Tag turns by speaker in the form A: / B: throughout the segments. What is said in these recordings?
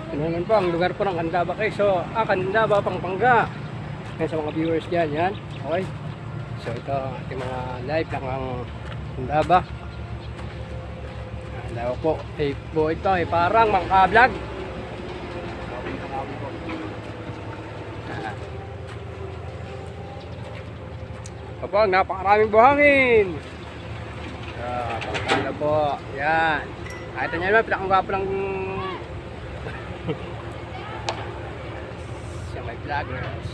A: Ano naman po ang lugar po ng Candaba, so Candaba, Pampanga. Yan sa mga viewers dyan, yan. Okay. So ito ating mga live ng Candaba. Daw po, po ito ay parang mangka-vlog. Opo, napakaraming buhangin. Pagkala po, yan. Kahit nyo naman, pinakagwapo ng siya may vloggers.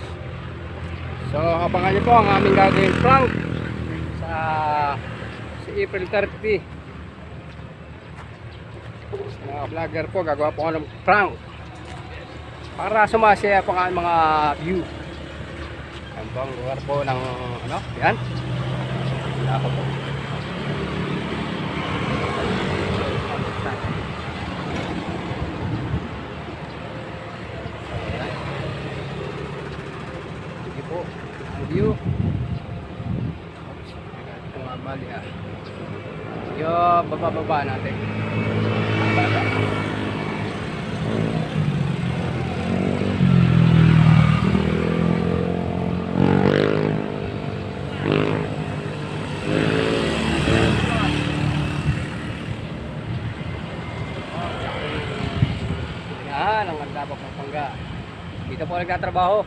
A: So, abangan nyo po ang aming gagawin prank sa April 30. Sa mga vlogger po, gagawa po ako ng prank para sumasaya po ang mga view. Yan po ang lugar po ng ano, yan. Wala ko po. Sige po, ang view. Tumabali ah. Yo, baba natin. Yan ang Candaba, Pampanga. Dito po nagtatrabaho.